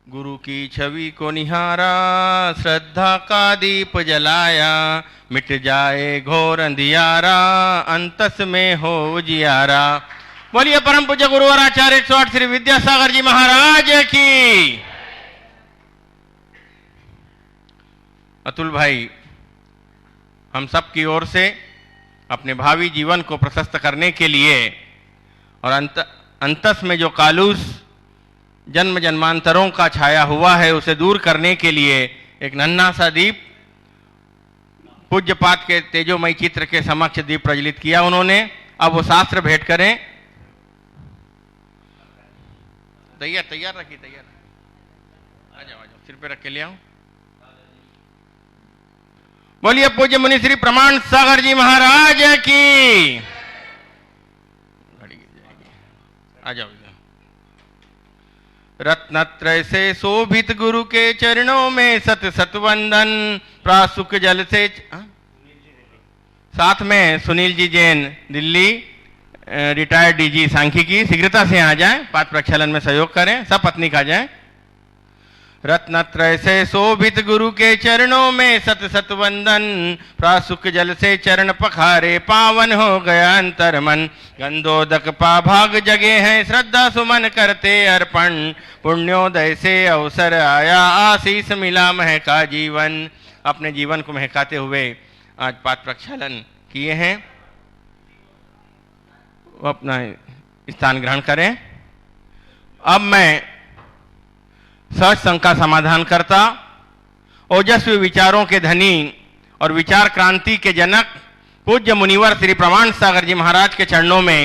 गुरु की छवि को निहारा, श्रद्धा का दीप जलाया, मिट जाए घोर अंधियारा, अंतस में हो उजियारा। बोलिए परम पूज्य गुरुवर आचार्य 108 श्री विद्यासागर जी महाराज की। अतुल भाई हम सब की ओर से अपने भावी जीवन को प्रशस्त करने के लिए और अंतस में जो कालूस जन्म जन्मांतरों का छाया हुआ है उसे दूर करने के लिए एक नन्हा सा दीप पूज्यपाद के तेजोमय चित्र के समक्ष दीप प्रज्वलित किया उन्होंने। अब वो शास्त्र भेंट करें। तैयार रखिए, तैयार आ जाओ सिर पे रख के ले आओ। बोलिए पूज्य मुनि श्री प्रमाण सागर जी महाराज की। आ जाओ। रत्नत्रय से शोभित गुरु के चरणों में सत सत वंदन, प्रासुक जल से साथ में सुनील जी जैन दिल्ली रिटायर्ड डीजी सांख्यिकी शीघ्रता से आ जाएं, पाद प्रक्षालन में सहयोग करें, सब पत्नी आ जाएं। रत्नत्रय से शोभित गुरु के चरणों में सत सत वंदन, प्रासुक जल से चरण पखारे, पावन हो गया अंतर मन, गंधोदक पा भाग जगे हैं, श्रद्धा सुमन करते अर्पण, पुण्योदय से अवसर आया, आशीष मिला महका जीवन। अपने जीवन को महकाते हुए आज पाद प्रक्षालन किए हैं, वो अपना स्थान ग्रहण करें। अब मैं सहज शंका समाधान करता, ओजस्वी विचारों के धनी और विचार क्रांति के जनक पूज्य मुनिवर श्री प्रमाण सागर जी महाराज के चरणों में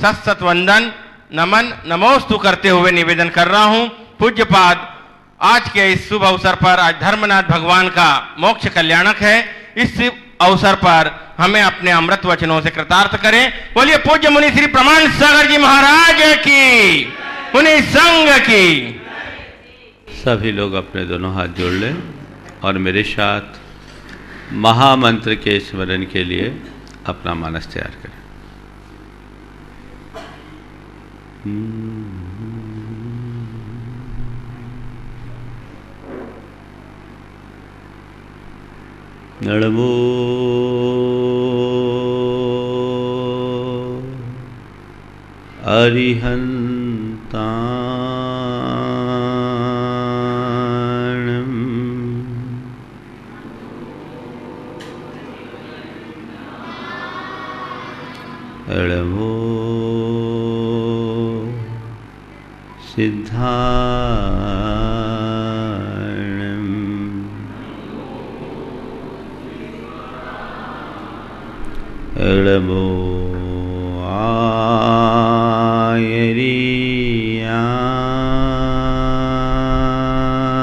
सत सत वंदन नमन नमोस्तु करते हुए निवेदन कर रहा हूं। पूज्यपाद आज के इस शुभ अवसर पर, आज धर्मनाथ भगवान का मोक्ष कल्याणक है, इस अवसर पर हमें अपने अमृत वचनों से कृतार्थ करें। बोलिए पूज्य मुनि श्री प्रमाण सागर जी महाराज की, मुनि संघ की। सभी लोग अपने दोनों हाथ जोड़ लें और मेरे साथ महामंत्र के स्मरण के लिए अपना मानस तैयार करें। नमो अरिहंता नमो सिद्धाणं, नमो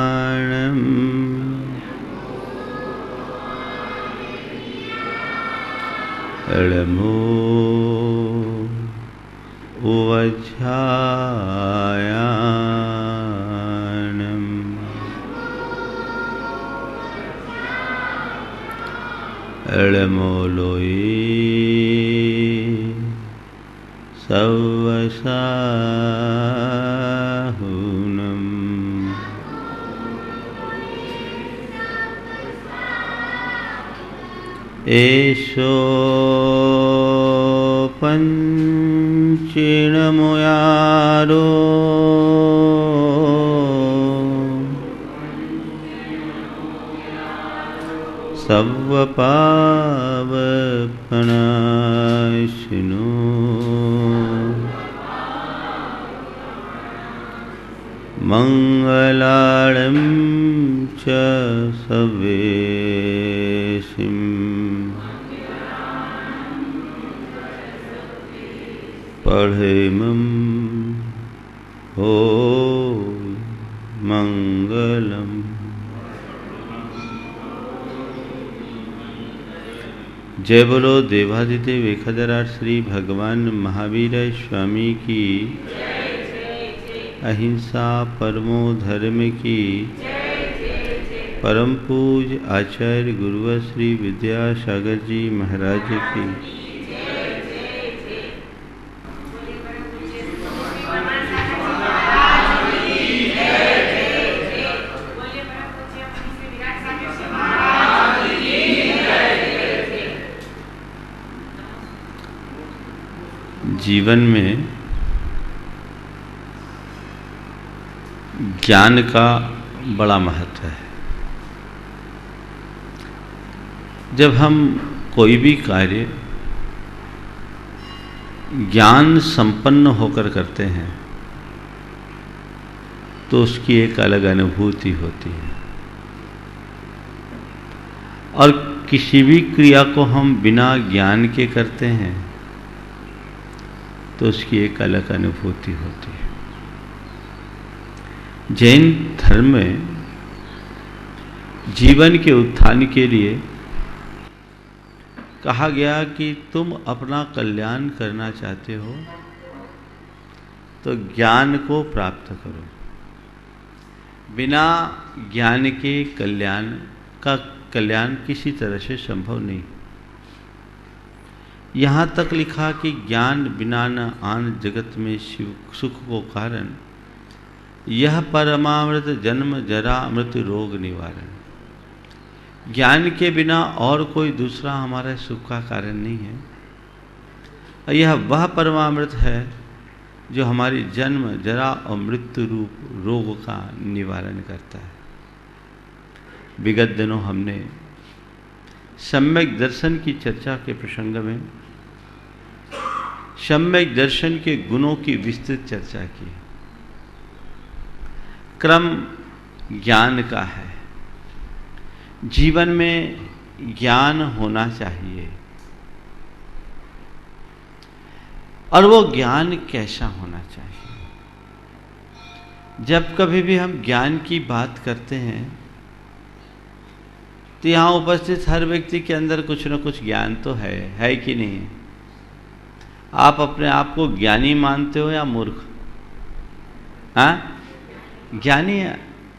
आयर्याणं, नमो उवज्झायाणं, नमो लोये सवसाहुनं, एषो पंचेणमुयारो सव्वपावपनाशिनो, मंगलार्णं च सवेशिम्, पढ़ेमं हो मंगलम। जय बोलो देवादिदेव एकाधराट श्री भगवान महावीर स्वामी की, अहिंसा परमो धर्म की, परम पूज आचार्य गुरुवर श्री विद्यासागर जी महाराज की। जीवन में ज्ञान का बड़ा महत्व है। जब हम कोई भी कार्य ज्ञान संपन्न होकर करते हैं तो उसकी एक अलग अनुभूति होती है, और किसी भी क्रिया को हम बिना ज्ञान के करते हैं तो उसकी एक अलग अनुभूति होती है। जैन धर्म में जीवन के उत्थान के लिए कहा गया कि तुम अपना कल्याण करना चाहते हो तो ज्ञान को प्राप्त करो। बिना ज्ञान के कल्याण किसी तरह से संभव नहीं। यहाँ तक लिखा कि ज्ञान बिना न आन जगत में सुख को कारण, यह परमामृत जन्म जरा मृत्यु रोग निवारण। ज्ञान के बिना और कोई दूसरा हमारे सुख का कारण नहीं है, और यह वह परमामृत है जो हमारी जन्म जरा और मृत्यु रूप रोग का निवारण करता है। विगत दिनों हमने सम्यक दर्शन की चर्चा के प्रसंग में सम्यक दर्शन के गुणों की विस्तृत चर्चा की। क्रम ज्ञान का है। जीवन में ज्ञान होना चाहिए, और वो ज्ञान कैसा होना चाहिए? जब कभी भी हम ज्ञान की बात करते हैं तो यहाँ उपस्थित हर व्यक्ति के अंदर कुछ न कुछ ज्ञान तो है कि नहीं? आप अपने आप को ज्ञानी मानते हो या मूर्ख? हाँ, ज्ञानी,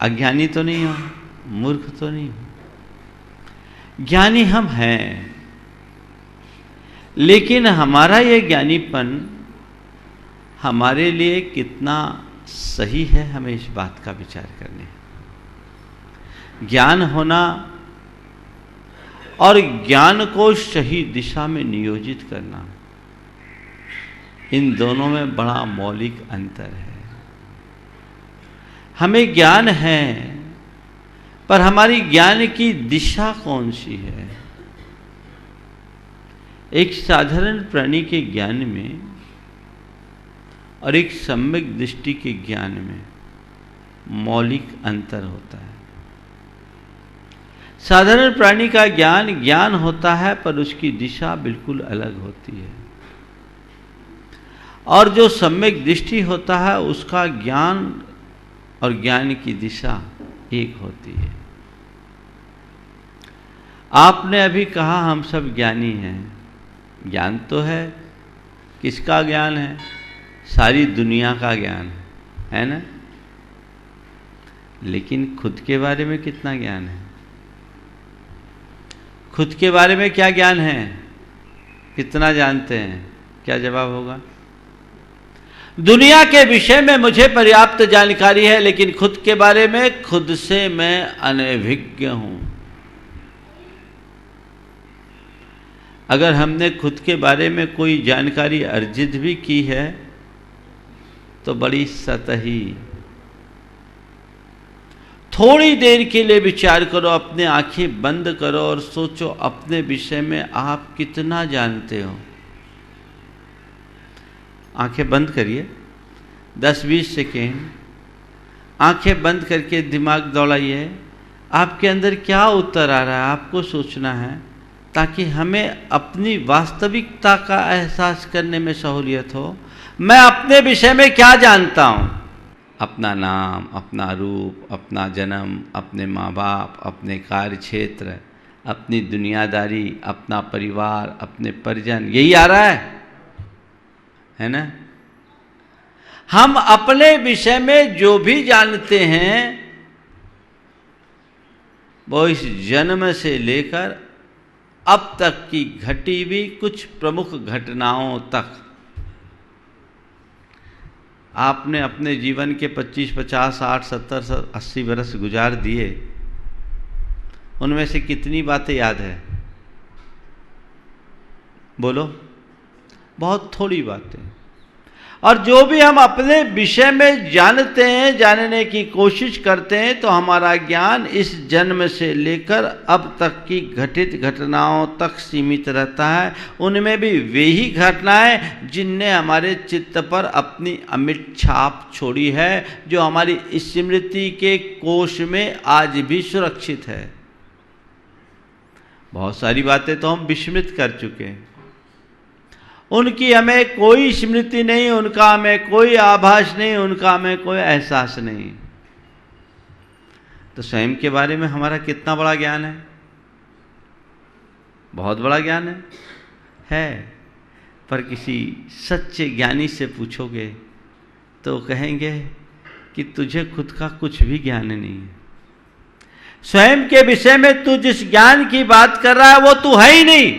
अज्ञानी तो नहीं हो, मूर्ख तो नहीं हो। ज्ञानी हम हैं, लेकिन हमारा ये ज्ञानीपन हमारे लिए कितना सही है, हमें इस बात का विचार करने है। ज्ञान होना और ज्ञान को सही दिशा में नियोजित करना, इन दोनों में बड़ा मौलिक अंतर है। हमें ज्ञान है, पर हमारी ज्ञान की दिशा कौन सी है? एक साधारण प्राणी के ज्ञान में और एक सम्यक दृष्टि के ज्ञान में मौलिक अंतर होता है। साधारण प्राणी का ज्ञान होता है, पर उसकी दिशा बिल्कुल अलग होती है, और जो सम्यक दृष्टि होता है उसका ज्ञान और ज्ञान की दिशा एक होती है। आपने अभी कहा हम सब ज्ञानी हैं। ज्ञान तो है, किसका ज्ञान है? सारी दुनिया का ज्ञान है ना? लेकिन खुद के बारे में कितना ज्ञान है? खुद के बारे में क्या ज्ञान है? कितना जानते हैं? क्या जवाब होगा? दुनिया के विषय में मुझे पर्याप्त जानकारी है, लेकिन खुद के बारे में खुद से मैं अनभिज्ञ हूं। अगर हमने खुद के बारे में कोई जानकारी अर्जित भी की है तो बड़ी सतही। थोड़ी देर के लिए विचार करो, अपने आंखें बंद करो और सोचो अपने विषय में आप कितना जानते हो। आंखें बंद करिए, 10-20 सेकेंड आंखें बंद करके दिमाग दौड़ाइए। आपके अंदर क्या उत्तर आ रहा है आपको सोचना है, ताकि हमें अपनी वास्तविकता का एहसास करने में सहूलियत हो। मैं अपने विषय में क्या जानता हूँ? अपना नाम, अपना रूप, अपना जन्म, अपने माँ बाप, अपने कार्य क्षेत्र, अपनी दुनियादारी, अपना परिवार, अपने परिजन, यही आ रहा है ना? हम अपने विषय में जो भी जानते हैं वो इस जन्म से लेकर अब तक की घटी हुई कुछ प्रमुख घटनाओं तक। आपने अपने जीवन के 25, 50, 60, 70, 80 वर्ष गुजार दिए, उनमें से कितनी बातें याद है? बोलो। बहुत थोड़ी बातें। और जो भी हम अपने विषय में जानते हैं, जानने की कोशिश करते हैं, तो हमारा ज्ञान इस जन्म से लेकर अब तक की घटित घटनाओं तक सीमित रहता है। उनमें भी वे ही घटनाएं जिनने हमारे चित्त पर अपनी अमिट छाप छोड़ी है, जो हमारी स्मृति के कोश में आज भी सुरक्षित है। बहुत सारी बातें तो हम विस्मृत कर चुके हैं, उनकी हमें कोई स्मृति नहीं, उनका हमें कोई आभास नहीं, उनका हमें कोई एहसास नहीं। तो स्वयं के बारे में हमारा कितना बड़ा ज्ञान है, बहुत बड़ा ज्ञान है। पर किसी सच्चे ज्ञानी से पूछोगे तो कहेंगे कि तुझे खुद का कुछ भी ज्ञान नहीं है। स्वयं के विषय में तू जिस ज्ञान की बात कर रहा है वो तू है ही नहीं।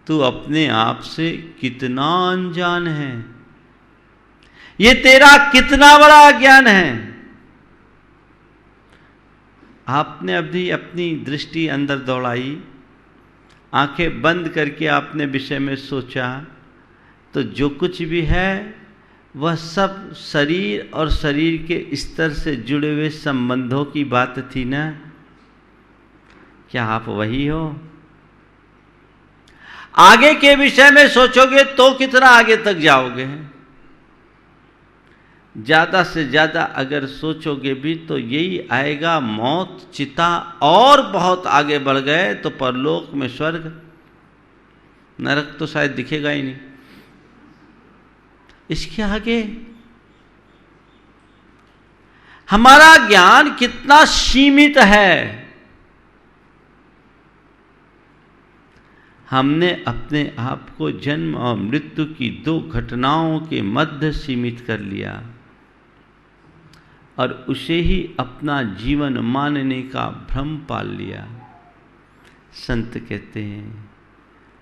तू अपने आप से कितना अनजान है, ये तेरा कितना बड़ा अज्ञान है। आपने अभी अपनी दृष्टि अंदर दौड़ाई, आंखें बंद करके आपने विषय में सोचा, तो जो कुछ भी है वह सब शरीर और शरीर के स्तर से जुड़े हुए संबंधों की बात थी ना। क्या आप वही हो? आगे के विषय में सोचोगे तो कितना आगे तक जाओगे? ज्यादा से ज्यादा अगर सोचोगे भी तो यही आएगा, मौत, चिता, और बहुत आगे बढ़ गए तो परलोक में स्वर्ग, नरक तो शायद दिखेगा ही नहीं। इसके आगे हमारा ज्ञान कितना सीमित है। हमने अपने आप को जन्म और मृत्यु की दो घटनाओं के मध्य सीमित कर लिया और उसे ही अपना जीवन मानने का भ्रम पाल लिया। संत कहते हैं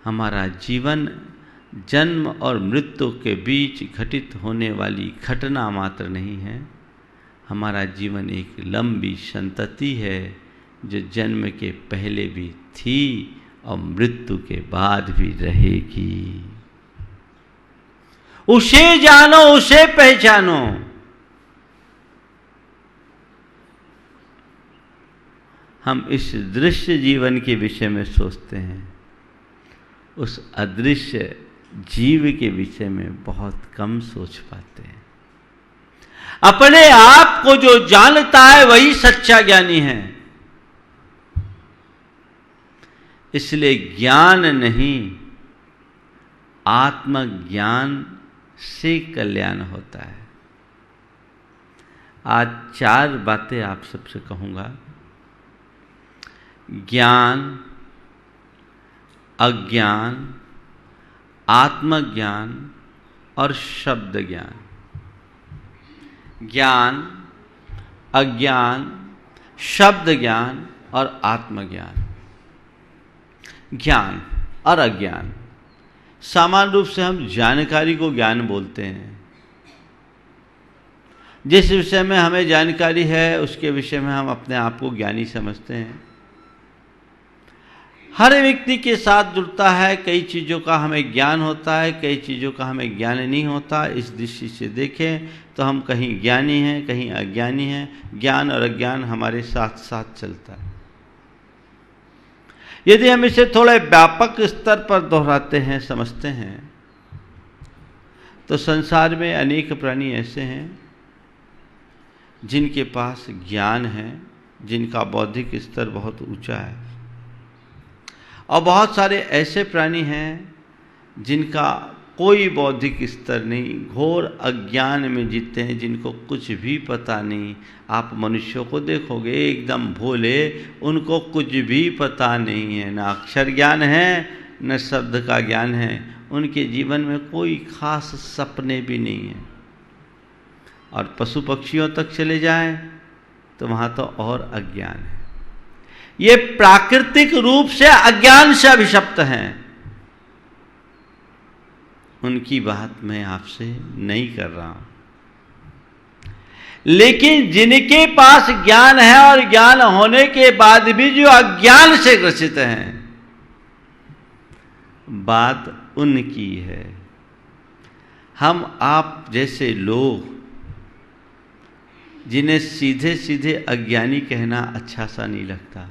हमारा जीवन जन्म और मृत्यु के बीच घटित होने वाली घटना मात्र नहीं है, हमारा जीवन एक लंबी संतति है जो जन्म के पहले भी थी और मृत्यु के बाद भी रहेगी। उसे जानो, उसे पहचानो। हम इस दृश्य जीवन के विषय में सोचते हैं, उस अदृश्य जीव के विषय में बहुत कम सोच पाते हैं। अपने आप को जो जानता है वही सच्चा ज्ञानी है। इसलिए ज्ञान नहीं, आत्मज्ञान से कल्याण होता है। आज 4 बातें आप सबसे कहूंगा। ज्ञान, अज्ञान, आत्मज्ञान और शब्द ज्ञान। ज्ञान, अज्ञान, शब्द ज्ञान और आत्मज्ञान। ज्ञान और अज्ञान, सामान्य रूप से हम जानकारी को ज्ञान बोलते हैं। जिस विषय में हमें जानकारी है उसके विषय में हम अपने आप को ज्ञानी समझते हैं। हर व्यक्ति के साथ जुड़ता है, कई चीज़ों का हमें ज्ञान होता है, कई चीज़ों का हमें ज्ञान नहीं होता। इस दृष्टि से देखें तो हम कहीं ज्ञानी हैं, कहीं अज्ञानी हैं। ज्ञान और अज्ञान हमारे साथ साथ चलता है। यदि हम इसे थोड़े व्यापक स्तर पर दोहराते हैं, समझते हैं, तो संसार में अनेक प्राणी ऐसे हैं जिनके पास ज्ञान है, जिनका बौद्धिक स्तर बहुत ऊंचा है, और बहुत सारे ऐसे प्राणी हैं जिनका कोई बौद्धिक स्तर नहीं, घोर अज्ञान में जीते हैं, जिनको कुछ भी पता नहीं। आप मनुष्यों को देखोगे एकदम भोले, उनको कुछ भी पता नहीं है, ना अक्षर ज्ञान है न शब्द का ज्ञान है। उनके जीवन में कोई खास सपने भी नहीं है। और पशु पक्षियों तक चले जाएं तो वहाँ तो और अज्ञान है। ये प्राकृतिक रूप से अज्ञान से अभिशप्त हैं। उनकी बात मैं आपसे नहीं कर रहा हूं, लेकिन जिनके पास ज्ञान है और ज्ञान होने के बाद भी जो अज्ञान से ग्रसित हैं, बात उनकी है। हम आप जैसे लोग जिन्हें सीधे सीधे अज्ञानी कहना अच्छा सा नहीं लगता।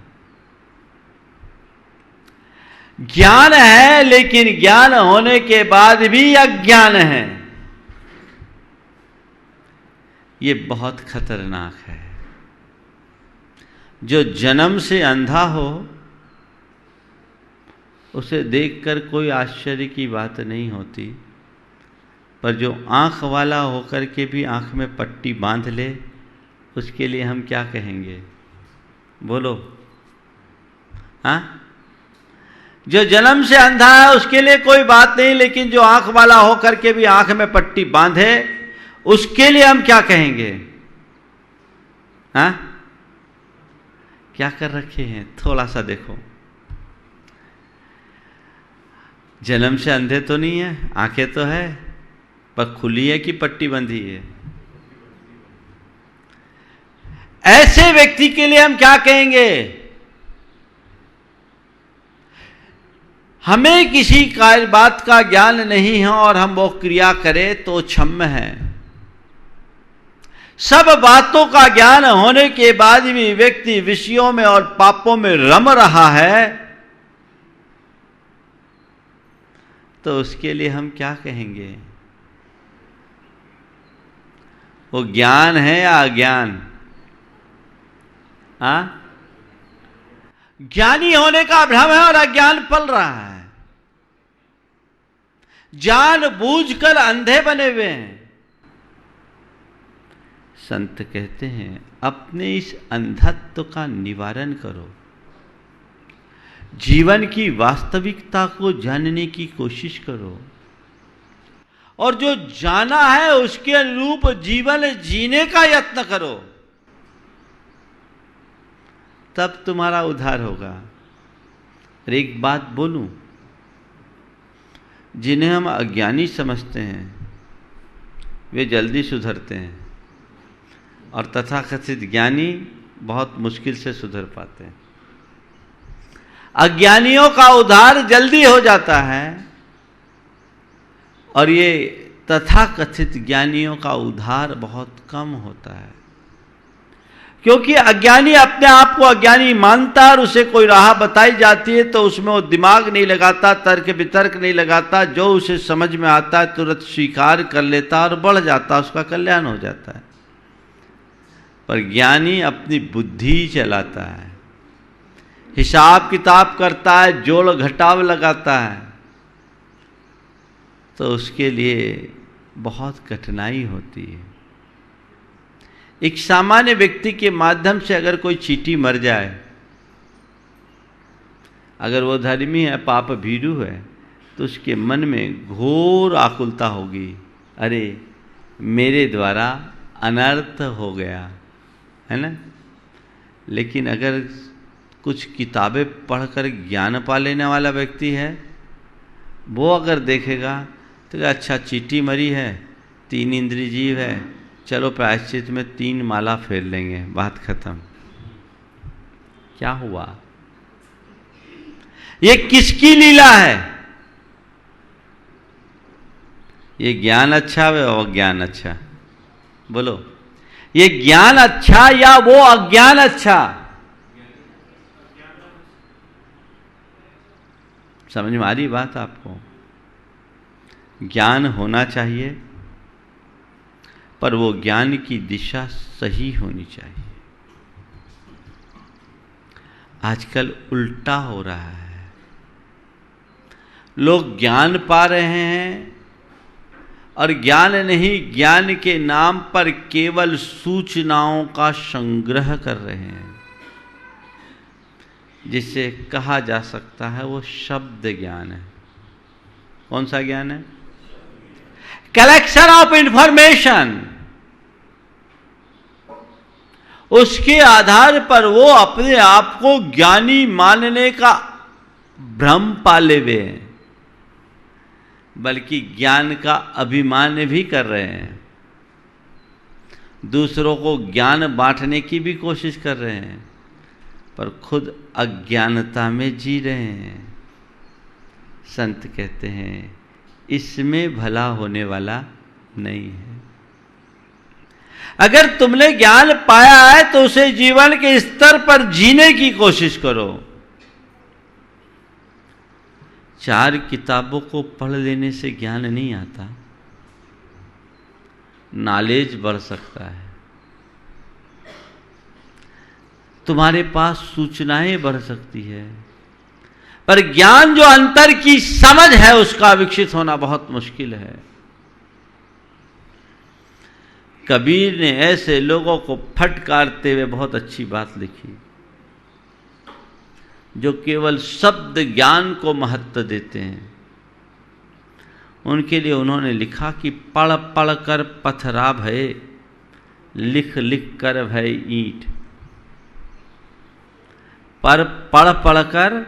ज्ञान है लेकिन ज्ञान होने के बाद भी अज्ञान है, ये बहुत खतरनाक है। जो जन्म से अंधा हो उसे देखकर कोई आश्चर्य की बात नहीं होती, पर जो आंख वाला होकर के भी आंख में पट्टी बांध ले, उसके लिए हम क्या कहेंगे? बोलो। हाँ, जो जन्म से अंधा है उसके लिए कोई बात नहीं, लेकिन जो आंख वाला होकर के भी आंख में पट्टी बांधे, उसके लिए हम क्या कहेंगे? हाँ, क्या कर रखे हैं? थोड़ा सा देखो। जन्म से अंधे तो नहीं है, आंखें तो है, पर खुली है कि पट्टी बंधी है? ऐसे व्यक्ति के लिए हम क्या कहेंगे? हमें किसी बात का ज्ञान नहीं है और हम वो क्रिया करें तो क्षम्य है। सब बातों का ज्ञान होने के बाद भी व्यक्ति विषयों में और पापों में रम रहा है, तो उसके लिए हम क्या कहेंगे? वो ज्ञान है या अज्ञान? ज्ञानी होने का भ्रम है और अज्ञान पल रहा है। जानबूझकर अंधे बने हुए हैं। संत कहते हैं अपने इस अंधत्व का निवारण करो, जीवन की वास्तविकता को जानने की कोशिश करो, और जो जाना है उसके अनुरूप जीवन जीने का यत्न करो, तब तुम्हारा उद्धार होगा। और एक बात बोलूं, जिन्हें हम अज्ञानी समझते हैं वे जल्दी सुधरते हैं, और तथाकथित ज्ञानी बहुत मुश्किल से सुधर पाते हैं। अज्ञानियों का उद्धार जल्दी हो जाता है, और ये तथाकथित ज्ञानियों का उद्धार बहुत कम होता है, क्योंकि अज्ञानी अपने आप को अज्ञानी मानता है और उसे कोई राह बताई जाती है तो उसमें वो दिमाग नहीं लगाता, तर्क वितर्क नहीं लगाता, जो उसे समझ में आता है तुरंत स्वीकार कर लेता और बढ़ जाता, उसका कल्याण हो जाता है। पर ज्ञानी अपनी बुद्धि चलाता है, हिसाब किताब करता है, जोड़ घटाव लगाता है, तो उसके लिए बहुत कठिनाई होती है। एक सामान्य व्यक्ति के माध्यम से अगर कोई चींटी मर जाए, अगर वो धर्मी है, पाप भीरू है, तो उसके मन में घोर आकुलता होगी, अरे मेरे द्वारा अनर्थ हो गया, है ना। लेकिन अगर कुछ किताबें पढ़कर ज्ञान पा लेने वाला व्यक्ति है, वो अगर देखेगा तो अच्छा चींटी मरी है, 3 इंद्रिय जीव है, चलो प्रायश्चित में 3 माला फेर लेंगे, बात खत्म। क्या हुआ? ये किसकी लीला है? ये ज्ञान अच्छा है और अज्ञान अच्छा? बोलो, ये ज्ञान अच्छा या वो अज्ञान अच्छा? समझ में आ रही बात आपको? ज्ञान होना चाहिए, पर वो ज्ञान की दिशा सही होनी चाहिए। आजकल उल्टा हो रहा है, लोग ज्ञान पा रहे हैं और ज्ञान नहीं, ज्ञान के नाम पर केवल सूचनाओं का संग्रह कर रहे हैं, जिसे कहा जा सकता है वो शब्द ज्ञान है। कौन सा ज्ञान है? Collection of information. उसके आधार पर वो अपने आप को ज्ञानी मानने का भ्रम पाले हुए हैं, बल्कि ज्ञान का अभिमान भी कर रहे हैं, दूसरों को ज्ञान बांटने की भी कोशिश कर रहे हैं, पर खुद अज्ञानता में जी रहे हैं। संत कहते हैं इसमें भला होने वाला नहीं है। अगर तुमने ज्ञान पाया है तो उसे जीवन के स्तर पर जीने की कोशिश करो। 4 किताबों को पढ़ लेने से ज्ञान नहीं आता, नॉलेज बढ़ सकता है, तुम्हारे पास सूचनाएं बढ़ सकती है, पर ज्ञान जो अंतर की समझ है उसका विकसित होना बहुत मुश्किल है। कबीर ने ऐसे लोगों को फटकारते हुए बहुत अच्छी बात लिखी, जो केवल शब्द ज्ञान को महत्व देते हैं। उनके लिए उन्होंने लिखा कि पढ़ पढ़ कर पत्थरा भय, लिख लिख कर भय ईंट। पर पढ़ पढ़ कर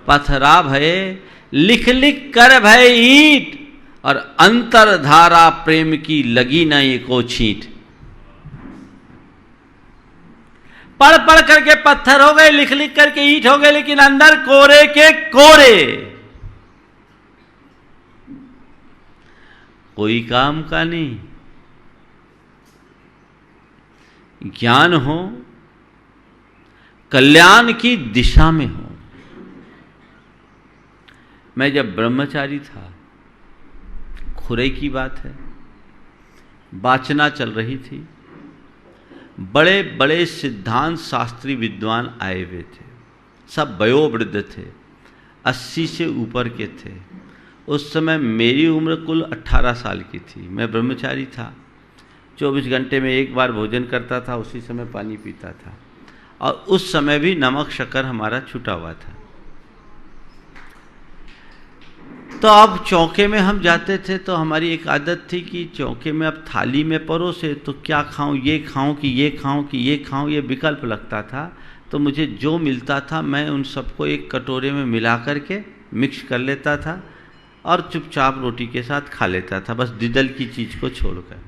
पत्थरा भय, लिख लिख कर भय ईंट, और अंतरधारा प्रेम की लगी न एको छींट। पढ़ पढ़ करके पत्थर हो गए, लिख लिख करके ईंट हो गए, लेकिन अंदर कोरे के कोरे, कोई काम का नहीं। ज्ञान हो, कल्याण की दिशा में हो। मैं जब ब्रह्मचारी था, खुरै की बात है, वाचना चल रही थी, बड़े बड़े सिद्धांत शास्त्री विद्वान आए हुए थे, सब वयोवृद्ध थे, 80 से ऊपर के थे। उस समय मेरी उम्र कुल 18 साल की थी। मैं ब्रह्मचारी था, 24 घंटे में एक बार भोजन करता था, उसी समय पानी पीता था, और उस समय भी नमक शक्कर हमारा छूटा हुआ था। तो अब चौके में हम जाते थे तो हमारी एक आदत थी कि चौके में अब थाली में परोसे तो क्या खाऊं, ये खाऊं कि ये खाऊं कि ये खाऊं, ये विकल्प लगता था। तो मुझे जो मिलता था मैं उन सबको एक कटोरे में मिला करके मिक्स कर लेता था और चुपचाप रोटी के साथ खा लेता था, बस डिडल की चीज़ को छोड़कर।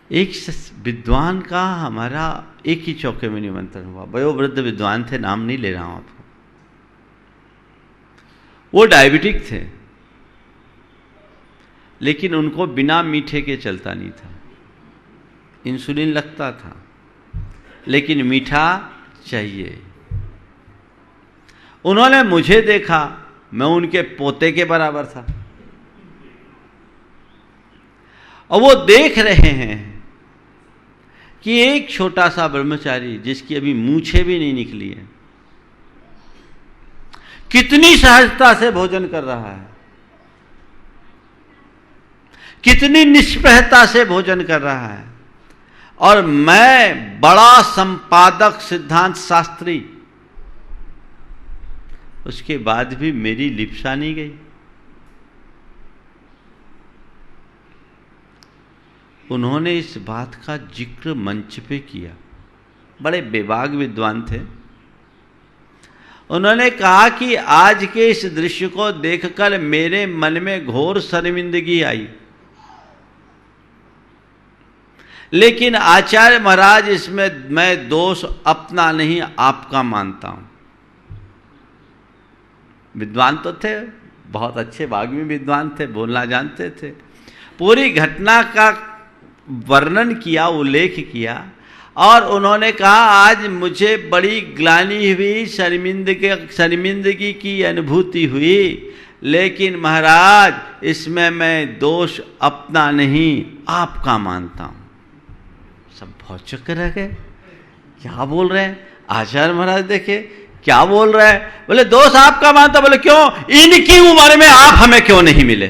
एक विद्वान का हमारा एक ही चौके में निमंत्रण हुआ, वयोवृद्ध विद्वान थे, नाम नहीं ले रहा हूं आपको। वो डायबिटिक थे, लेकिन उनको बिना मीठे के चलता नहीं था। इंसुलिन लगता था, लेकिन मीठा चाहिए। उन्होंने मुझे देखा, मैं उनके पोते के बराबर था, और वो देख रहे हैं कि एक छोटा सा ब्रह्मचारी जिसकी अभी मूछें भी नहीं निकली है, कितनी सहजता से भोजन कर रहा है, कितनी निष्प्रहता से भोजन कर रहा है, और मैं बड़ा संपादक सिद्धांत शास्त्री, उसके बाद भी मेरी लिप्सा नहीं गई। उन्होंने इस बात का जिक्र मंच पे किया, बड़े बेबाक विद्वान थे। उन्होंने कहा कि आज के इस दृश्य को देखकर मेरे मन में घोर शर्मिंदगी आई, लेकिन आचार्य महाराज इसमें मैं दोष अपना नहीं आपका मानता हूं। विद्वान तो थे, बहुत अच्छे वाग्मी विद्वान थे, बोलना जानते थे। पूरी घटना का वर्णन किया, उल्लेख किया, और उन्होंने कहा आज मुझे बड़ी ग्लानि हुई, शर्मिंदगी की अनुभूति हुई, लेकिन महाराज इसमें मैं दोष अपना नहीं आपका मानता हूं। सब बहुत चक्कर रह गए, क्या बोल रहे हैं आचार्य महाराज, देखे क्या बोल रहे हैं। बोले दोष आपका मानता। बोले क्यों, इनकी उम्र में आप हमें क्यों नहीं मिले।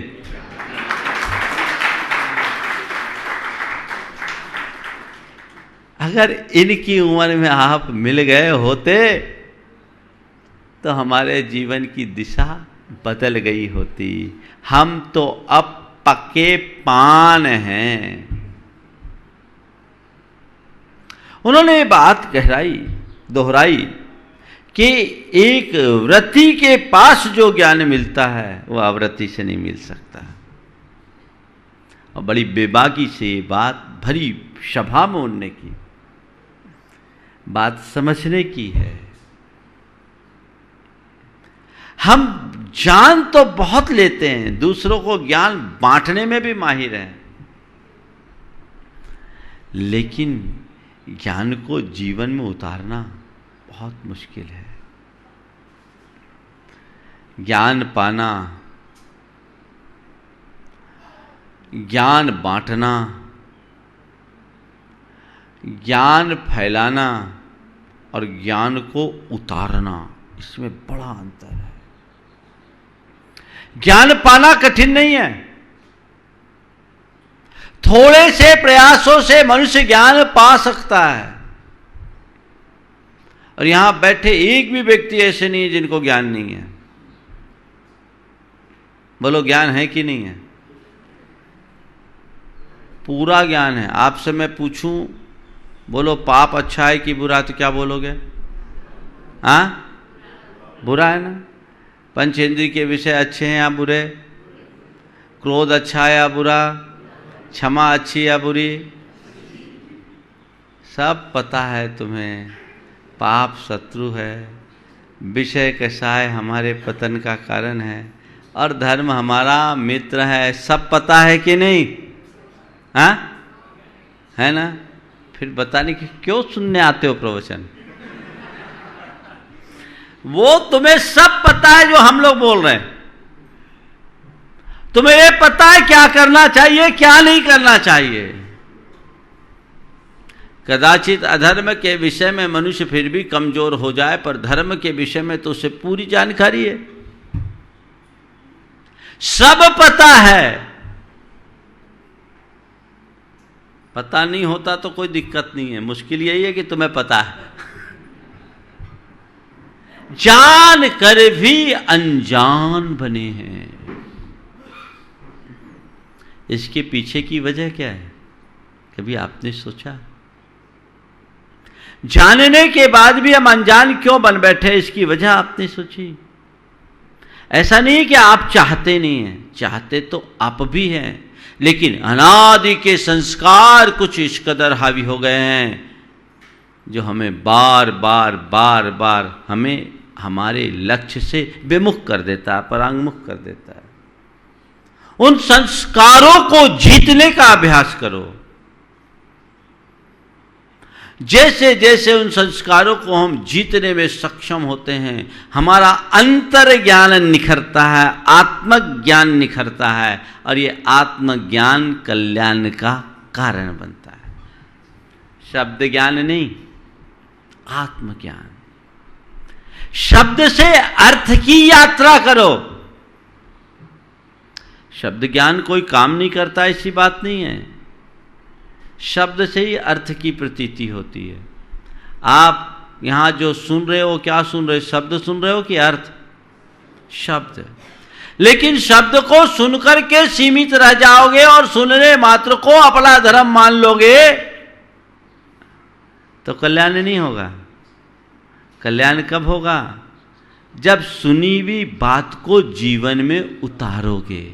अगर इनकी उम्र में आप मिल गए होते तो हमारे जीवन की दिशा बदल गई होती। हम तो अब पक्के पान हैं। उन्होंने ये बात दोहराई कि एक व्रती के पास जो ज्ञान मिलता है वो अव्रती से नहीं मिल सकता। और बड़ी बेबाकी से ये बात भरी सभा में उन्होंने की, बात समझने की है। हम ज्ञान तो बहुत लेते हैं, दूसरों को ज्ञान बांटने में भी माहिर हैं, लेकिन ज्ञान को जीवन में उतारना बहुत मुश्किल है। ज्ञान पाना, ज्ञान बांटना, ज्ञान फैलाना और ज्ञान को उतारना, इसमें बड़ा अंतर है। ज्ञान पाना कठिन नहीं है। थोड़े से प्रयासों से मनुष्य ज्ञान पा सकता है। और यहां बैठे एक भी व्यक्ति ऐसे नहीं है जिनको ज्ञान नहीं है। बोलो, ज्ञान है कि नहीं है? पूरा ज्ञान है। आपसे मैं पूछूं, बोलो पाप अच्छा है कि बुरा, तो क्या बोलोगे? हाँ, बुरा है ना। पंचेंद्रिय के विषय अच्छे हैं या बुरे? क्रोध अच्छा है या बुरा? क्षमा अच्छी या बुरी? सब पता है तुम्हें। पाप शत्रु है, विषय कैसा है हमारे पतन का कारण है, और धर्म हमारा मित्र है। सब पता है कि नहीं? हाँ, है ना। फिर बताने की क्यों सुनने आते हो प्रवचन? वो तुम्हें सब पता है जो हम लोग बोल रहे हैं। तुम्हें ये पता है क्या करना चाहिए, क्या नहीं करना चाहिए। कदाचित अधर्म के विषय में मनुष्य फिर भी कमजोर हो जाए, पर धर्म के विषय में तो उसे पूरी जानकारी है, सब पता है। पता नहीं होता तो कोई दिक्कत नहीं है, मुश्किल यही है कि तुम्हें पता है। जान कर भी अनजान बने हैं। इसके पीछे की वजह क्या है? कभी आपने सोचा? जानने के बाद भी हम अनजान क्यों बन बैठे, इसकी वजह आपने सोची? ऐसा नहीं कि आप चाहते नहीं हैं, चाहते तो आप भी हैं, लेकिन अनादि के संस्कार कुछ इस कदर हावी हो गए हैं जो हमें बार बार बार बार हमें हमारे लक्ष्य से विमुख कर देता है, परांगमुख कर देता है। उन संस्कारों को जीतने का अभ्यास करो। जैसे जैसे उन संस्कारों को हम जीतने में सक्षम होते हैं, हमारा अंतर ज्ञान निखरता है, आत्मज्ञान निखरता है, और ये आत्मज्ञान कल्याण का कारण बनता है। शब्द ज्ञान नहीं, आत्मज्ञान। शब्द से अर्थ की यात्रा करो। शब्द ज्ञान कोई काम नहीं करता, ऐसी बात नहीं है। शब्द से ही अर्थ की प्रतीति होती है। आप यहां जो सुन रहे हो, क्या सुन रहे हो? शब्द सुन रहे हो कि अर्थ? शब्द। लेकिन शब्द को सुनकर के सीमित रह जाओगे और सुनने मात्र को अपना धर्म मान लोगे तो कल्याण नहीं होगा। कल्याण कब होगा? जब सुनी हुई बात को जीवन में उतारोगे।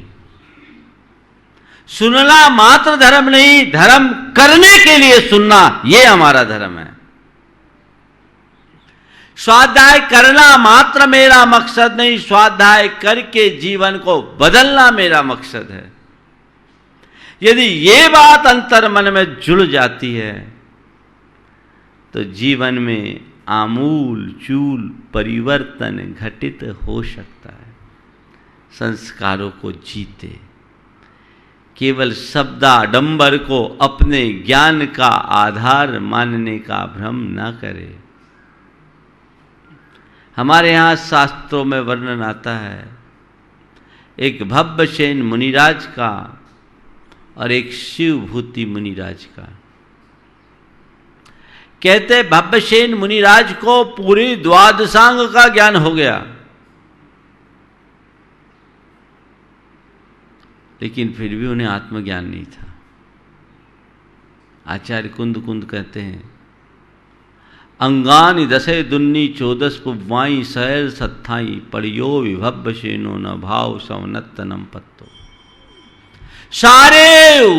सुनना मात्र धर्म नहीं, धर्म करने के लिए सुनना, यह हमारा धर्म है। स्वाध्याय करना मात्र मेरा मकसद नहीं, स्वाध्याय करके जीवन को बदलना मेरा मकसद है। यदि ये बात अंतर मन में जुड़ जाती है तो जीवन में आमूल चूल परिवर्तन घटित हो सकता है। संस्कारों को जीते, केवल शब्दाडंबर को अपने ज्ञान का आधार मानने का भ्रम न करे। हमारे यहाँ शास्त्रों में वर्णन आता है एक भव्यसेन मुनिराज का और एक शिवभूति मुनिराज का। कहते भव्यसेन मुनिराज को पूरी द्वादशांग का ज्ञान हो गया, लेकिन फिर भी उन्हें आत्मज्ञान नहीं था। आचार्य कुंद कुंद कहते हैं, अंगानि दशे दुन्नी चौदस पुवाई सहर सत्थाई पड़ियो विभव्यसेनो न भाव सवनत्तनम पत्तो। सारे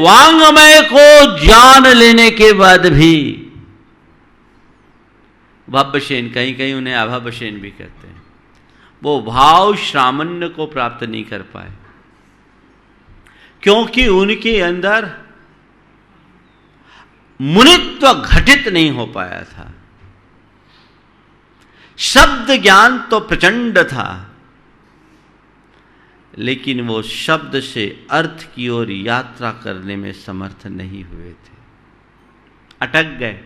वांग्मय को जान लेने के बाद भी भव्यसेन, कहीं कहीं उन्हें अभव्यसेन भी कहते हैं, वो भाव श्रामण्य को प्राप्त नहीं कर पाए, क्योंकि उनके अंदर मुनित्व घटित नहीं हो पाया था। शब्द ज्ञान तो प्रचंड था, लेकिन वो शब्द से अर्थ की ओर यात्रा करने में समर्थ नहीं हुए थे, अटक गए।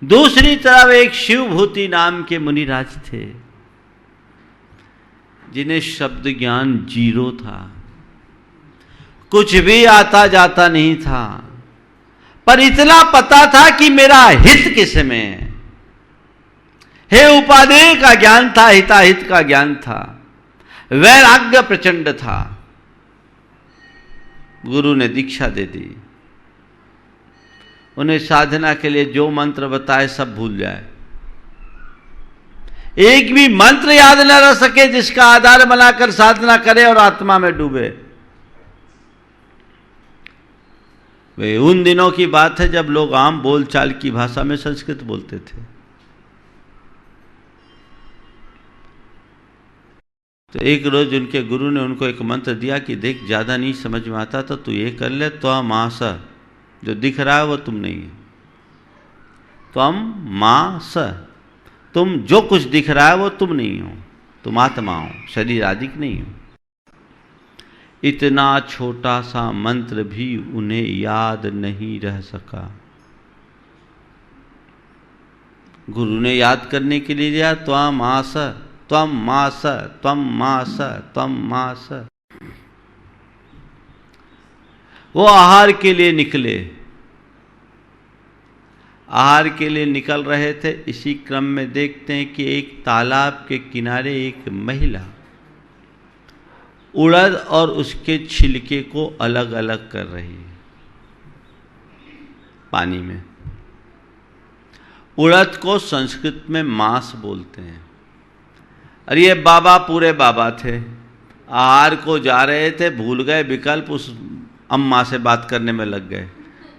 दूसरी तरफ एक शिवभूति नाम के मुनिराज थे, जिन्हें शब्द ज्ञान जीरो था, कुछ भी आता जाता नहीं था, पर इतना पता था कि मेरा हित किस में है। हे उपादेय का ज्ञान था, हिताहित का ज्ञान था, वैराग्य प्रचंड था। गुरु ने दीक्षा दे दी, उन्हें साधना के लिए जो मंत्र बताए सब भूल जाए, एक भी मंत्र याद न रह सके जिसका आधार बनाकर साधना करे और आत्मा में डूबे। वे उन दिनों की बात है जब लोग आम बोलचाल की भाषा में संस्कृत बोलते थे। तो एक रोज उनके गुरु ने उनको एक मंत्र दिया कि देख, ज्यादा नहीं समझ में आता तो तू ये कर ले, त्वम मास, जो दिख रहा है वो तुम नहीं है। त्वम मास, तुम जो कुछ दिख रहा है वो तुम नहीं हो, तुम आत्मा हो, शरीर आदि नहीं हो। इतना छोटा सा मंत्र भी उन्हें याद नहीं रह सका। गुरु ने याद करने के लिए दिया, त्वम आस, त्वम मास, त्वम मास, त्वम मास। वो आहार के लिए निकले, आहार के लिए निकल रहे थे। इसी क्रम में देखते हैं कि एक तालाब के किनारे एक महिला उड़द और उसके छिलके को अलग अलग कर रही है पानी में। उड़द को संस्कृत में मांस बोलते हैं। और ये बाबा पूरे बाबा थे, आहार को जा रहे थे, भूल गए विकल्प, उस अम्मा से बात करने में लग गए।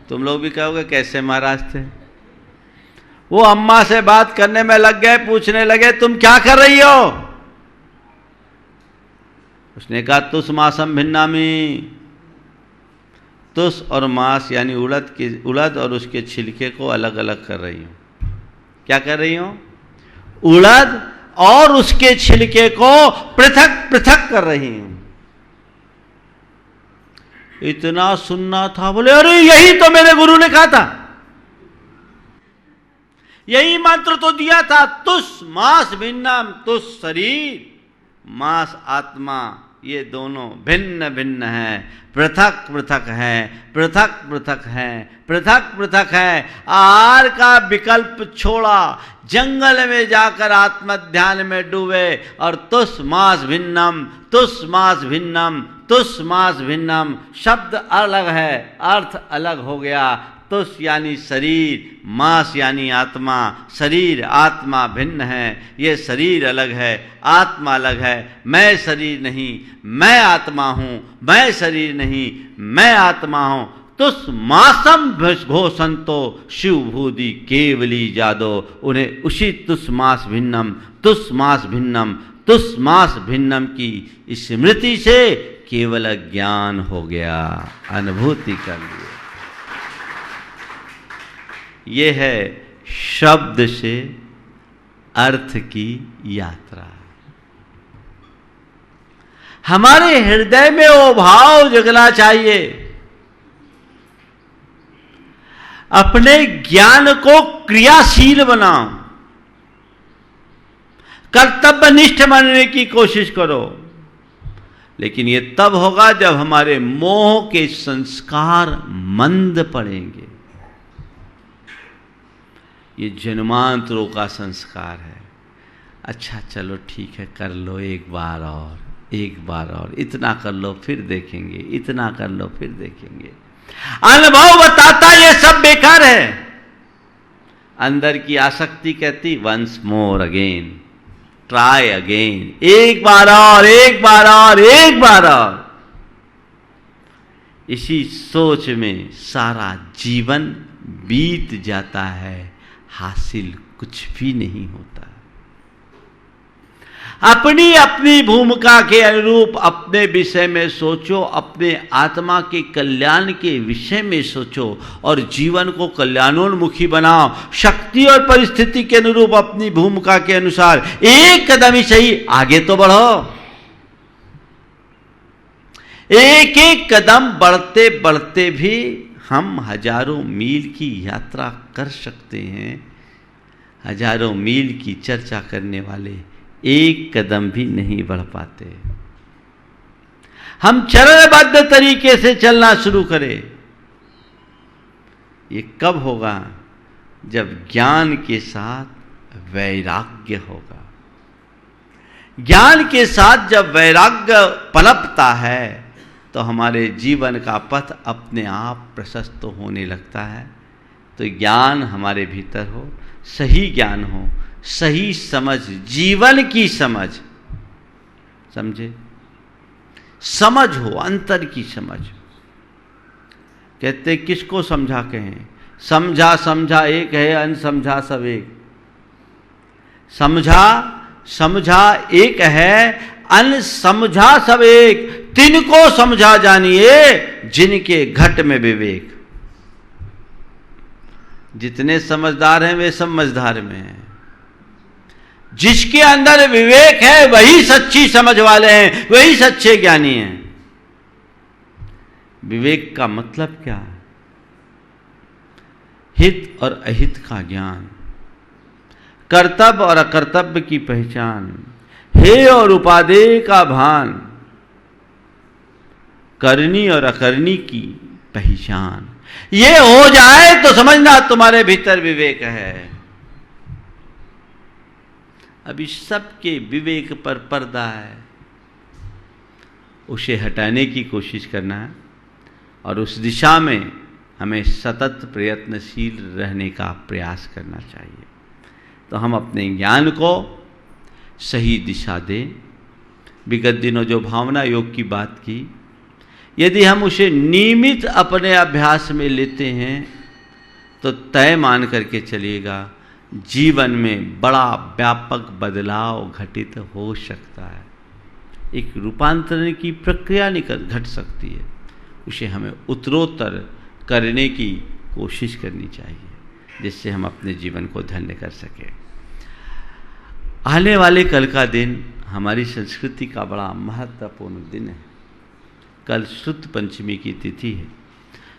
तुम लोग भी कहोगे कैसे महाराज थे। वो अम्मा से बात करने में लग गए, पूछने लगे तुम क्या कर रही हो। उसने कहा तुस मासम भिन्नामी, तुस और मांस यानी उड़द और उसके छिलके को अलग अलग कर रही हूं। क्या कर रही हूं? उड़द और उसके छिलके को पृथक पृथक कर रही हूं। इतना सुनना था, बोले अरे यही तो मेरे गुरु ने कहा था, यही मंत्र तो दिया था, तुस मांस भिन्नम, तुस शरीर, मांस आत्मा, ये दोनों भिन्न भिन्न है, पृथक पृथक है, पृथक पृथक है, पृथक पृथक है। आहार का विकल्प छोड़ा, जंगल में जाकर आत्म ध्यान में डूबे और तुस मांस भिन्नम, तुस मांस भिन्नम, तुस मांस भिन्नम। शब्द अलग है, अर्थ अलग हो गया। तुस यानी शरीर, मांस यानी आत्मा। शरीर आत्मा भिन्न है, ये शरीर अलग है, आत्मा अलग है। मैं शरीर नहीं, मैं आत्मा हूं, मैं शरीर नहीं, मैं आत्मा हूं। तुस मासम घोषंतो शिवभूति केवली जादो। उन्हें उसी तुस मास भिन्नम, तुस मास भिन्नम, तुस मास भिन्नम की स्मृति से केवल ज्ञान हो गया, अनुभूति कर लिए। ये है शब्द से अर्थ की यात्रा। हमारे हृदय में वो भाव जगना चाहिए, अपने ज्ञान को क्रियाशील बनाओ, कर्तव्यनिष्ठ बनने की कोशिश करो। लेकिन ये तब होगा जब हमारे मोह के संस्कार मंद पड़ेंगे। ये जन्मांतरों का संस्कार है। अच्छा चलो ठीक है, कर लो एक बार और, एक बार और, इतना कर लो फिर देखेंगे, इतना कर लो फिर देखेंगे। अनुभव बताता ये सब बेकार है। अंदर की आसक्ति कहती once more again, try again, एक बार और, एक बार और, एक बार और। इसी सोच में सारा जीवन बीत जाता है, हासिल कुछ भी नहीं होता। अपनी अपनी भूमिका के अनुरूप अपने विषय में सोचो, अपने आत्मा के कल्याण के विषय में सोचो और जीवन को कल्याणोन्मुखी बनाओ। शक्ति और परिस्थिति के अनुरूप अपनी भूमिका के अनुसार एक कदम ही सही आगे तो बढ़ो। एक एक कदम बढ़ते बढ़ते भी हम हजारों मील की यात्रा कर सकते हैं। हजारों मील की चर्चा करने वाले एक कदम भी नहीं बढ़ पाते। हम चरणबद्ध तरीके से चलना शुरू करें। ये कब होगा? जब ज्ञान के साथ वैराग्य होगा। ज्ञान के साथ जब वैराग्य पनपता है तो हमारे जीवन का पथ अपने आप प्रशस्त होने लगता है। तो ज्ञान हमारे भीतर हो, सही ज्ञान हो, सही समझ, जीवन की समझ, समझे, समझ हो, अंतर की समझ। कहते किसको समझा कहें? समझा समझा एक है, अनसमझा सब एक। समझा समझा एक है, अनसमझा सब एक। तिनको समझा जानिए जिनके घट में विवेक। जितने समझदार हैं वे समझदार में हैं। जिसके अंदर विवेक है वही सच्ची समझ वाले हैं, वही सच्चे ज्ञानी हैं। विवेक का मतलब क्या है? हित और अहित का ज्ञान, कर्तव्य और अकर्तव्य की पहचान, हेय और उपादेय का भान, करनी और अकरनी की पहचान। ये हो जाए तो समझना तुम्हारे भीतर विवेक है। अभी सबके विवेक पर पर्दा है, उसे हटाने की कोशिश करना है और उस दिशा में हमें सतत प्रयत्नशील रहने का प्रयास करना चाहिए। तो हम अपने ज्ञान को सही दिशा दें। विगत दिनों जो भावना योग की बात की, यदि हम उसे नियमित अपने अभ्यास में लेते हैं तो तय मान करके चलिएगा जीवन में बड़ा व्यापक बदलाव घटित हो सकता है। एक रूपांतरण की प्रक्रिया घट सकती है। उसे हमें उत्तरोत्तर करने की कोशिश करनी चाहिए, जिससे हम अपने जीवन को धन्य कर सकें। आने वाले कल का दिन हमारी संस्कृति का बड़ा महत्वपूर्ण दिन है। कल श्रुत पंचमी की तिथि है।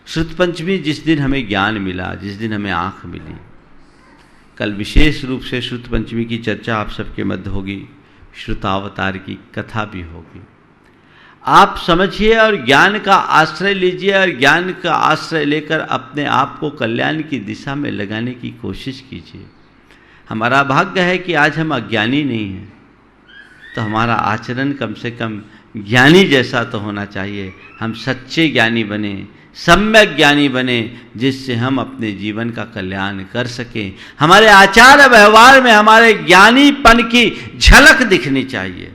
श्रुत पंचमी जिस दिन हमें ज्ञान मिला, जिस दिन हमें आँख मिली, कल विशेष रूप से श्रुत पंचमी की चर्चा आप सबके मध्य होगी। श्रुतावतार की कथा भी होगी। आप समझिए और ज्ञान का आश्रय लीजिए और ज्ञान का आश्रय लेकर अपने आप को कल्याण की दिशा में लगाने की कोशिश कीजिए। हमारा भाग्य है कि आज हम अज्ञानी नहीं हैं, तो हमारा आचरण कम से कम ज्ञानी जैसा तो होना चाहिए। हम सच्चे ज्ञानी बने, सम्यक ज्ञानी बने, जिससे हम अपने जीवन का कल्याण कर सकें। हमारे आचार व्यवहार में हमारे ज्ञानीपन की झलक दिखनी चाहिए।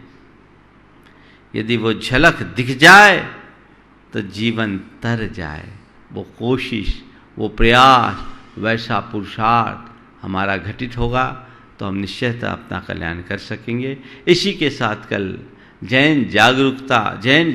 यदि वो झलक दिख जाए तो जीवन तर जाए। वो कोशिश, वो प्रयास, वैसा पुरुषार्थ हमारा घटित होगा तो हम निश्चयतः अपना कल्याण कर सकेंगे। इसी के साथ कल जैन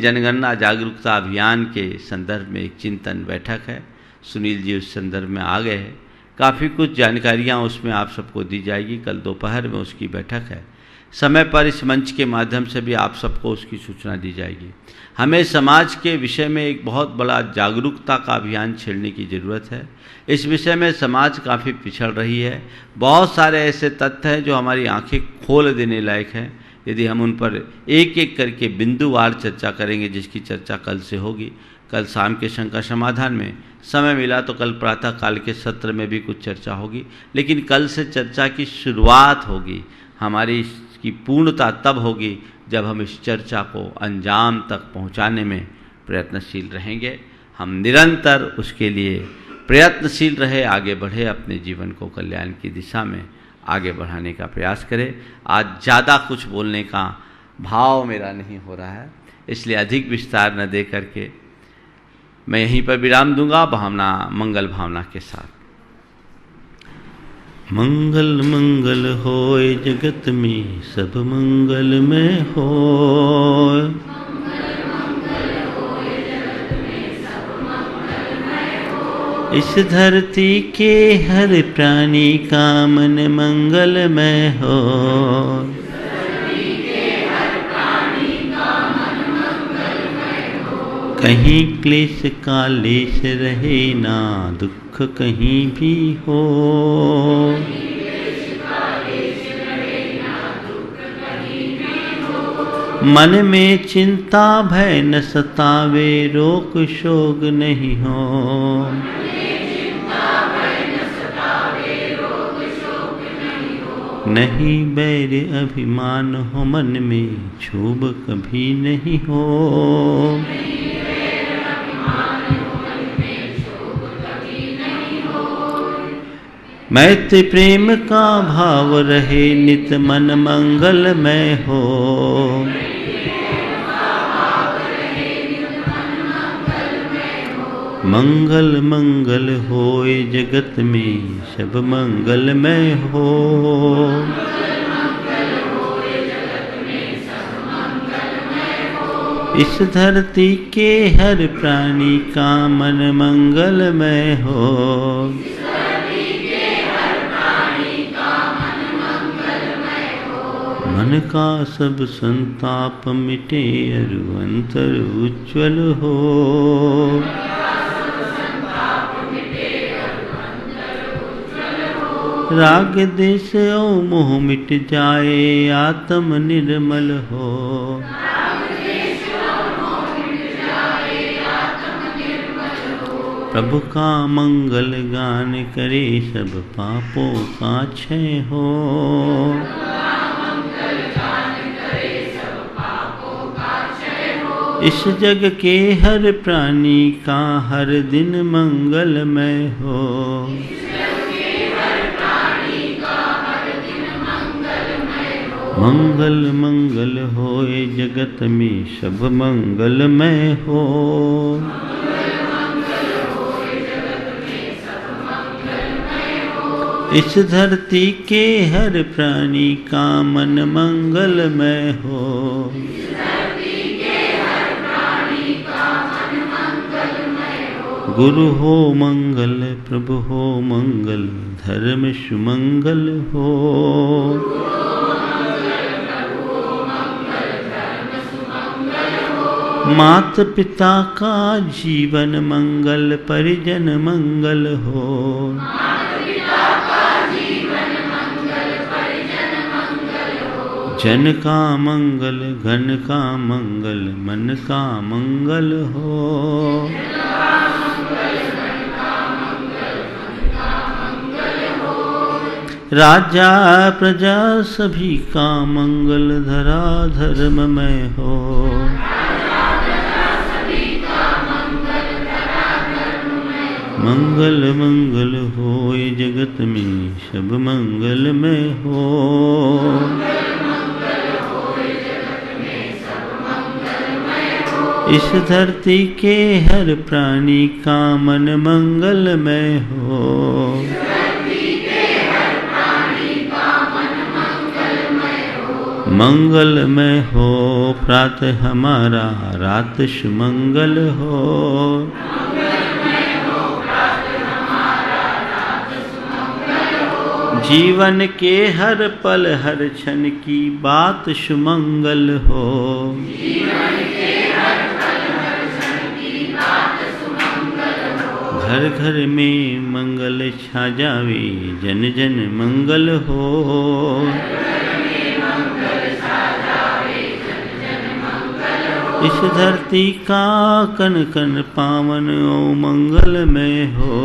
जनगणना जागरूकता अभियान के संदर्भ में एक चिंतन बैठक है। सुनील जी उस संदर्भ में आ गए हैं। काफ़ी कुछ जानकारियाँ उसमें आप सबको दी जाएगी। कल दोपहर में उसकी बैठक है। समय पर इस मंच के माध्यम से भी आप सबको उसकी सूचना दी जाएगी। हमें समाज के विषय में एक बहुत बड़ा जागरूकता का अभियान छेड़ने की ज़रूरत है। इस विषय में समाज काफ़ी पिछड़ रही है। बहुत सारे ऐसे तथ्य हैं जो हमारी आंखें खोल देने लायक हैं। यदि हम उन पर एक एक करके बिंदुवार चर्चा करेंगे, जिसकी चर्चा कल से होगी। कल शाम के शंका समाधान में समय मिला तो कल प्रातः काल के सत्र में भी कुछ चर्चा होगी। लेकिन कल से चर्चा की शुरुआत होगी। हमारी इसकी पूर्णता तब होगी जब हम इस चर्चा को अंजाम तक पहुंचाने में प्रयत्नशील रहेंगे। हम निरंतर उसके लिए प्रयत्नशील रहे, आगे बढ़े, अपने जीवन को कल्याण की दिशा में आगे बढ़ाने का प्रयास करें। आज ज़्यादा कुछ बोलने का भाव मेरा नहीं हो रहा है, इसलिए अधिक विस्तार न दे करके मैं यहीं पर विराम दूंगा, भावना मंगल भावना के साथ। मंगल मंगल होए जगत में सब मंगलमय होए। इस धरती के हर प्राणी का मन मंगलमय हो। कहीं क्लेश कालेश रहे ना दुख कहीं भी हो। मन में चिंता भय न सतावे रोग शोक नहीं हो। नहीं बैर अभिमान हो मन में क्षोभ कभी नहीं हो। मैत्री प्रेम का भाव रहे नित मन मंगलमय हो। मंगल मंगल होए जगत में सब मंगलमय हो। इस धरती के हर प्राणी का मन मंगलमय हो। मन का सब संताप मिटे अरु अंतर उज्ज्वल हो। राग देश और मोह मिट जाए आत्म निर्मल हो। प्रभु का मंगल गान करे सब पापों का क्षय हो। इस जग के हर प्राणी का हर दिन मंगलमय हो। मंगल मंगल होए जगत में सब मंगलमय हो। इस धरती के हर प्राणी का मन मंगलमय हो। गुरु हो मंगल प्रभु हो मंगल धर्म सुमंगल हो। मात पिता का जीवन मंगल परिजन मंगल हो। जन का मंगल घन का मंगल मन का मंगल हो। राजा प्रजा सभी का मंगल धरा धर्ममय हो। मंगल मंगल होए जगत में सब मंगलमय हो। इस धरती के हर प्राणी का मन मंगलमय हो। मंगलमय हो प्रातः हमारा रात सुमंगल हो। जीवन के हर पल हर क्षण की बात सुमंगल हो। घर घर में मंगल छा जावे जन जन मंगल हो। इस धरती का कण कण पावन ओ मंगलमय हो।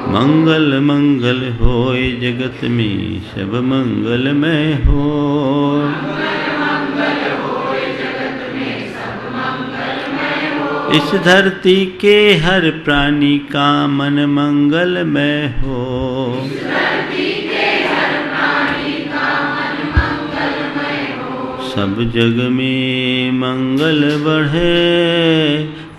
मंगल मंगल होए जगत में सब मंगलमय हो। इस धरती के हर प्राणी का मन मंगलमय हो। सब जग में मंगल बढ़े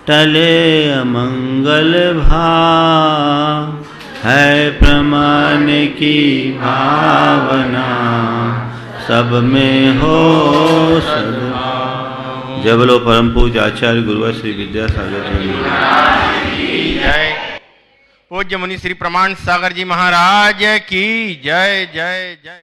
टले अमंगल भाव, है प्रमाण की भावना, सब में हो सद्भाव। जय बोलो परम पूज्य आचार्य गुरुवर श्री विद्यासागर जी। जय। पूज्य मुनि श्री प्रमाण सागर जी महाराज की जय जय जय।